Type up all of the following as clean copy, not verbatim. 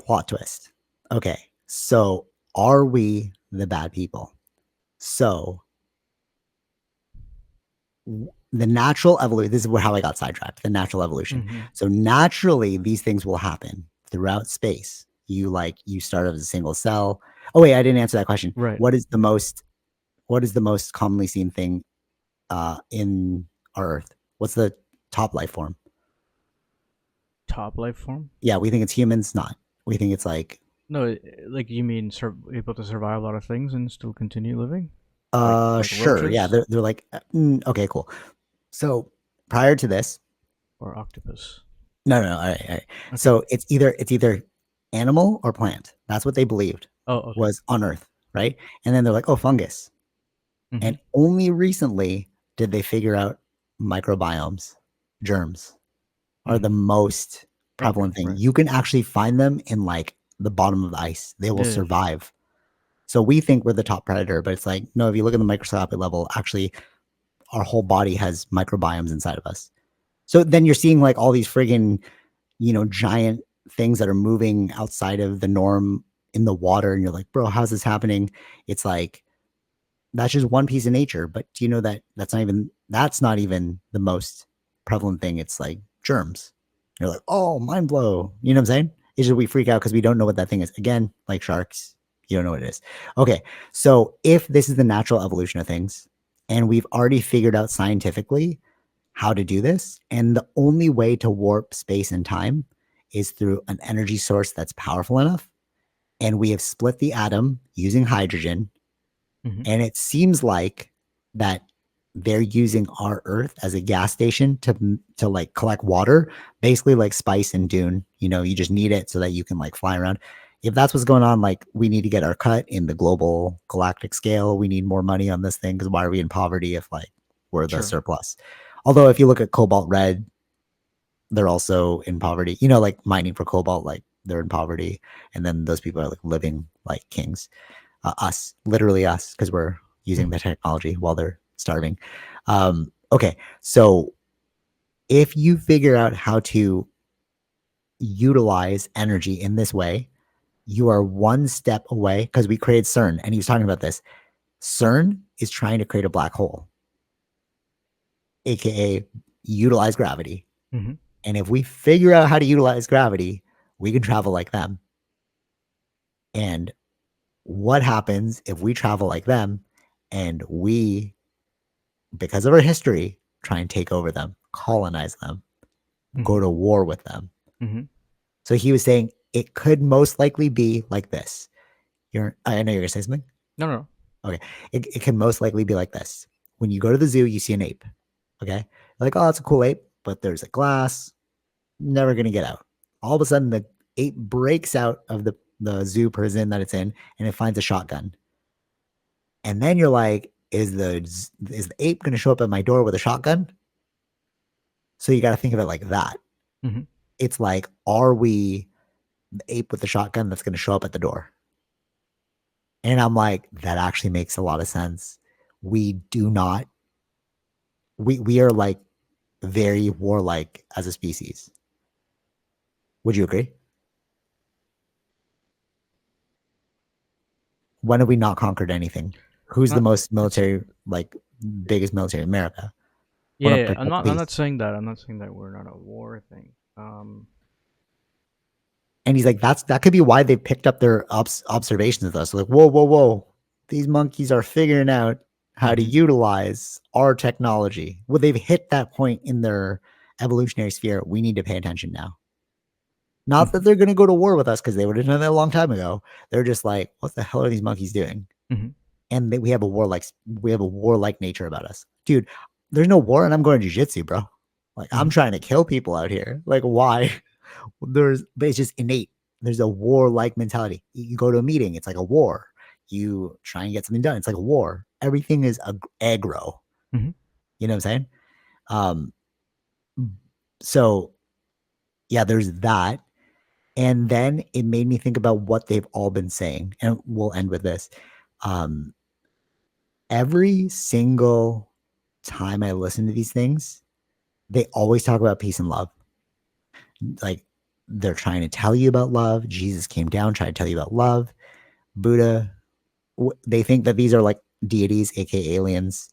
Plot twist. Okay, so are we the bad people? So the natural evolution, this is how I got sidetracked, the natural evolution. Mm-hmm. So naturally, these things will happen throughout space. You start as a single cell. Oh wait, I didn't answer that question. Right. What is the Yeah. most commonly seen thing in our Earth? What's the top life form? Top life form? Yeah, we think it's humans, not. We think it's like No, like you mean able to survive a lot of things and still continue living, like sure, yeah, roaches they're like okay, cool. So prior to this, or octopus. no, no, no, all right, all right. Okay. So it's either animal or plant. That's what they believed Oh, okay. was on Earth, right? And then they're like, oh, fungus. Mm-hmm. And only recently did they figure out microbiomes, germs are Mm-hmm. the most Okay. prevalent thing. Right. You can actually find them in like the bottom of the ice. They will Yeah. survive. So we think we're the top predator, but it's like, no, if you look at the microscopic level, actually our whole body has microbiomes inside of us. So then you're seeing like all these friggin', giant things that are moving outside of the norm in the water. And you're like, bro, how's this happening? It's like, that's just one piece of nature. But do you know that that's not even the most prevalent thing? It's like germs. You're like, oh, mind blow. You know what I'm saying? It's just we freak out because we don't know what that thing is. Again, like sharks, you don't know what it is. Okay. So if this is the natural evolution of things, and we've already figured out scientifically how to do this, and the only way to warp space and time is through an energy source that's powerful enough. And we have split the atom using hydrogen, Mm-hmm. and it seems like that they're using our Earth as a gas station to like collect water, basically like Spice and Dune. You just need it so that you can like fly around. If that's what's going on, like we need to get our cut in the global galactic scale. We need more money on this thing because why are we in poverty if like we're the Sure. surplus? Although if you look at Cobalt Red, they're also in poverty. Like mining for cobalt, like they're in poverty, and then those people are like living like kings. Us, literally us, because we're using Mm-hmm. the technology while they're starving. Okay, so if you figure out how to utilize energy in this way, you are one step away because we created CERN, and he was talking about this. CERN is trying to create a black hole, aka utilize gravity. Mm-hmm. And if we figure out how to utilize gravity, we can travel like them. And what happens if we travel like them and we, because of our history, try and take over them, colonize them, Mm-hmm. go to war with them? Mm-hmm. So he was saying it could most likely be like this. I know you're gonna say something. No, no. Okay. It can most likely be like this. When you go to the zoo, you see an ape. Okay. You're like, oh, that's a cool ape, but there's a glass, never gonna get out. All of a sudden, the ape breaks out of the zoo prison that it's in, and it finds a shotgun. And then you're like, is the ape gonna show up at my door with a shotgun? So you got to think of it like that. Mm-hmm. It's like, are we the ape with the shotgun that's going to show up at the door? And I'm like, that actually makes a lot of sense. We do not, we are like very warlike as a species. Would you agree? When have we not conquered anything? Who's the Not. most It's. military, like biggest military? America. Want Yeah, to yeah. I'm protect not. I'm not peace. saying that. I'm not saying that we're not a war thing. And he's like, that could be why they picked up their observations of us. Like, whoa, whoa, whoa. These monkeys are figuring out how to Mm-hmm. utilize our technology. Well, they've hit that point in their evolutionary sphere. We need to pay attention now. Not that Mm-hmm. they're going to go to war with us because they would have done that a long time ago. They're just like, what the hell are these monkeys doing? Mm-hmm. And we have a warlike nature about us, dude. There's no war, and I'm going to jujitsu, bro. Like I'm Mm-hmm. trying to kill people out here. Like why? But it's just innate. There's a warlike mentality. You go to a meeting, it's like a war. You try and get something done, it's like a war. Everything is aggro. Mm-hmm. You know what I'm saying? Um, so yeah, there's that. And then it made me think about what they've all been saying, and we'll end with this. Um, every single time I listen to these things, they always talk about peace and love. Like They're trying to tell you about love. Jesus came down, trying to tell you about love. Buddha, they think that these are like deities, aka aliens,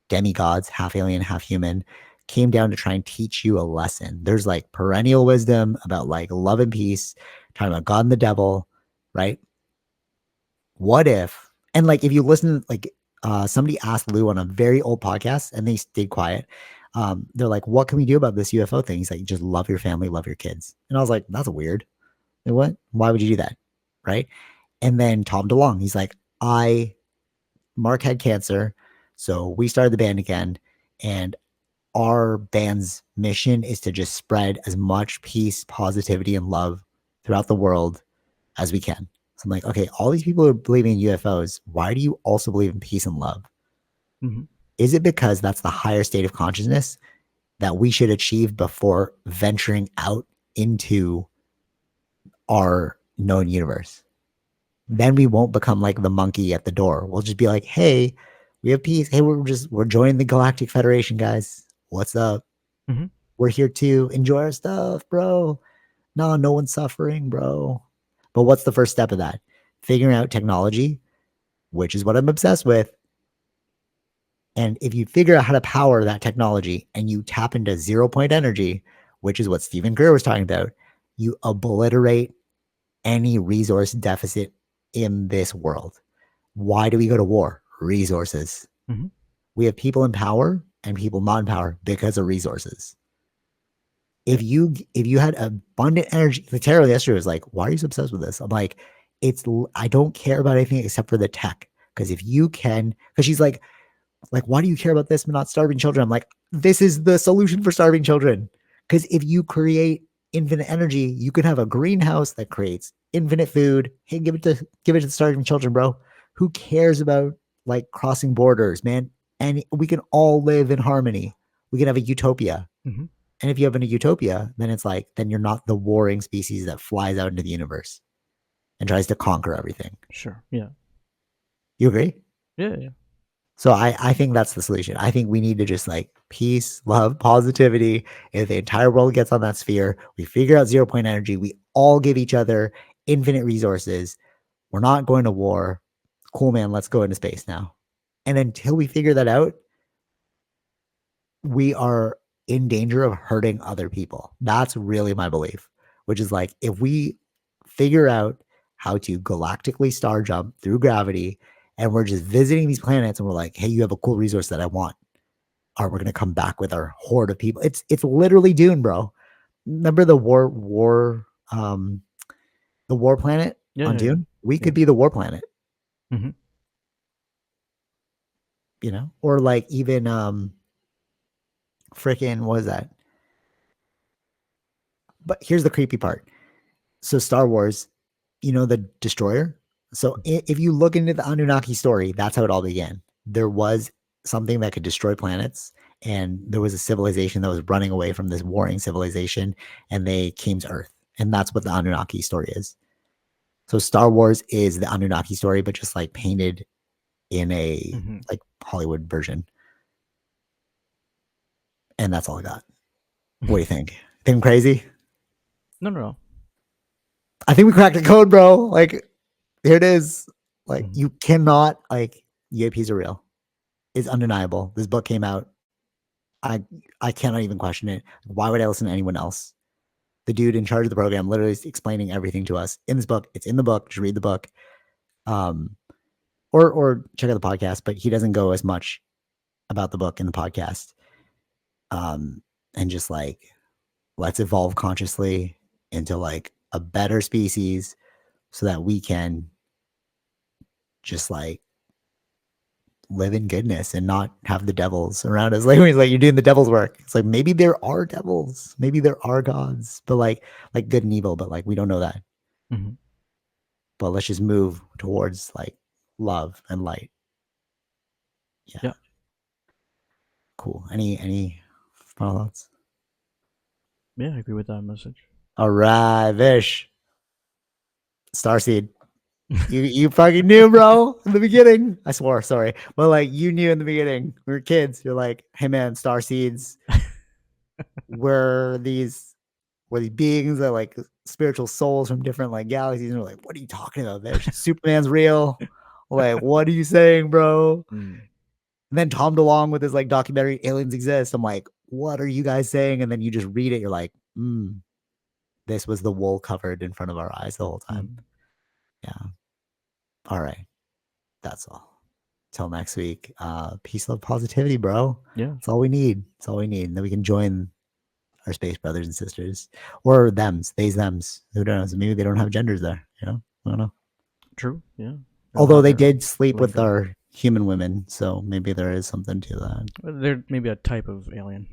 demigods, half alien, half human, came down to try and teach you a lesson. There's like perennial wisdom about like love and peace, talking about God and the devil, right? What if, and like if you listen, like somebody asked Lou on a very old podcast and they stayed quiet. They're like, what can we do about this UFO thing? He's like, just love your family, love your kids. And I was like, that's weird. Like, what? Why would you do that? Right. And then Tom DeLonge, he's like, Mark had cancer. So we started the band again. And our band's mission is to just spread as much peace, positivity, and love throughout the world as we can. So I'm like, okay, all these people are believing in UFOs. Why do you also believe in peace and love? Mm-hmm. Is it because that's the higher state of consciousness that we should achieve before venturing out into our known universe? Then we won't become like the monkey at the door. We'll just be like, hey, we have peace. Hey, we're joining the Galactic Federation, guys. What's up? Mm-hmm. We're here to enjoy our stuff, bro. No one's suffering, bro. But what's the first step of that? Figuring out technology, which is what I'm obsessed with. And if you figure out how to power that technology and you tap into 0 point energy, which is what Stephen Greer was talking about, you obliterate any resource deficit in this world. Why do we go to war? Resources. Mm-hmm. We have people in power and people not in power because of resources. Yeah. If you had abundant energy, like Tara yesterday was like, why are you so obsessed with this? I'm like, I don't care about anything except for the tech. Because if you can, because she's like, why do you care about this but not starving children? I'm like, this is the solution for starving children. Because if you create infinite energy, you can have a greenhouse that creates infinite food. Hey, give it to the starving children, bro. Who cares about like crossing borders, man? And we can all live in harmony. We can have a utopia. Mm-hmm. And if you have a utopia, then it's like, then you're not the warring species that flies out into the universe and tries to conquer everything. Sure. Yeah. You agree? Yeah. Yeah. So I think that's the solution. I think we need to just like peace, love, positivity. If the entire world gets on that sphere, we figure out 0 point energy. We all give each other infinite resources. We're not going to war. Cool, man. Let's go into space now. And until we figure that out, we are in danger of hurting other people. That's really my belief, which is like if we figure out how to galactically star jump through gravity and we're just visiting these planets and we're like, hey, you have a cool resource that I want. Or we're gonna come back with our horde of people. It's literally Dune, bro. Remember the war planet Yeah. on Yeah. Yeah. Dune? We Yeah. could be the war planet, Mm-hmm. or like even freaking what is that? But here's the creepy part. So Star Wars, the destroyer. So if you look into the Anunnaki story, that's how it all began. There was something that could destroy planets, and there was a civilization that was running away from this warring civilization, and they came to Earth, and that's what the Anunnaki story is. So Star Wars is the Anunnaki story, but just like painted in a Mm-hmm. like Hollywood version, and that's all I got. What do you think? Think I'm crazy? No. No. No. I think we cracked the code, bro. Like here it is. Like Mm-hmm. you cannot like UAPs are real. It's undeniable. This book came out. I I cannot even question it. Why would I listen to anyone else? The dude in charge of the program literally is explaining everything to us in this book. It's in the book. Just read the book. Um, or check out the podcast, but he doesn't go as much about the book in the podcast. And just like let's evolve consciously into like a better species so that we can just like live in goodness and not have the devils around us. Like he's like, you're doing the devil's work. It's like maybe there are devils, maybe there are gods, but like good and evil, but like we don't know that. Mm-hmm. But let's just move towards like love and light. Yeah. Yeah. Cool. Any final thoughts? Yeah. I agree with that message. All right, Vish. Starseed. You fucking knew, bro, in the beginning. I swore, sorry. But like you knew in the beginning. We were kids. You're like, hey man, star seeds were these where these beings are like spiritual souls from different like galaxies, and we're like, what are you talking about, bitch? Superman's real. Like, what are you saying, bro? Mm. And then Tom DeLonge with his like documentary Aliens Exist. I'm like, what are you guys saying? And then you just read it, you're like, this was the wool covered in front of our eyes the whole time. Mm. Yeah. All right. That's all. Till next week. Peace, love, positivity, bro. Yeah. That's all we need. That's all we need. And then we can join our space brothers and sisters. Or thems, theys, thems. Who knows? Maybe they don't have genders there, you know? I don't know. True. Yeah. They all Although have they their did sleep with lingo. our human women, so maybe there is something to that. They're maybe a type of alien.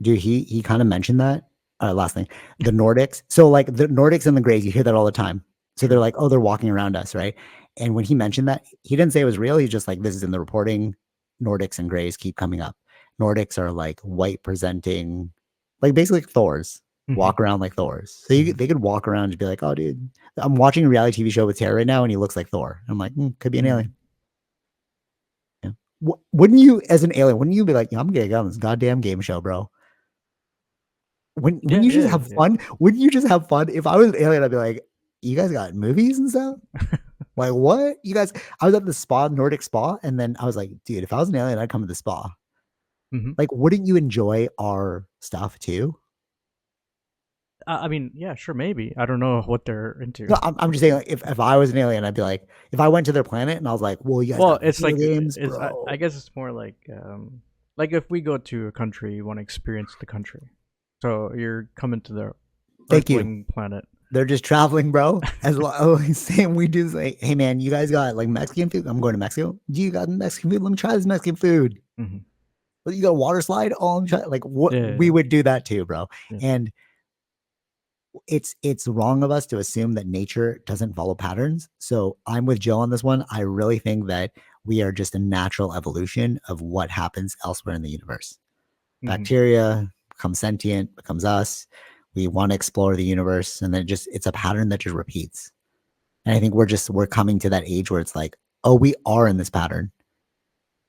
Dude, he kind of mentioned that. Last thing, the Nordics. So like the Nordics and the Greys, you hear that all the time. So they're Sure. like, oh, they're walking around us, right? And when he mentioned that, he didn't say it was real. He's just like, this is in the reporting. Nordics and Greys keep coming up. Nordics are like white presenting, like basically Thors. Mm-hmm. Walk around like Thors. So Mm-hmm. they could walk around and be like, oh, dude, I'm watching a reality TV show with Tara right now, and he looks like Thor. I'm like, could be an Mm. alien. Yeah. Wouldn't you, as an alien, wouldn't you be like, yeah, I'm gonna get on this goddamn game show, bro? When Yeah. you just Yeah. have Yeah. fun, wouldn't you just have fun? If I was an alien, I'd be like, you guys got movies and stuff? Like, what? You guys, I was at the spa, Nordic spa, and then I was like, dude, if I was an alien, I'd come to the spa. Mm-hmm. Like, wouldn't you enjoy our stuff too? I mean, yeah, sure, maybe. I don't know what they're into. No, I'm just saying, like, if I was an alien, I'd be like, if I went to their planet and I was like, well, you guys Well, got it's video like games, it's. I bro. guess it's more like if we go to a country, you want to experience the country. So you're coming to the Thank you. Earthling planet. They're just traveling, bro. As like, same we do, like, hey man, you guys got like Mexican food? I'm going to Mexico. Do you got Mexican food? Let me try this Mexican food. Mm-hmm. Well, you got a water slide? Oh, I'm trying. Like, what, we Yeah. would do that too, bro. Yeah. And it's wrong of us to assume that nature doesn't follow patterns. So I'm with Joe on this one. I really think that we are just a natural evolution of what happens elsewhere in the universe. Mm-hmm. Bacteria becomes sentient, becomes us. We want to explore the universe, and then it's a pattern that just repeats. And I think we're coming to that age where it's like, oh, we are in this pattern.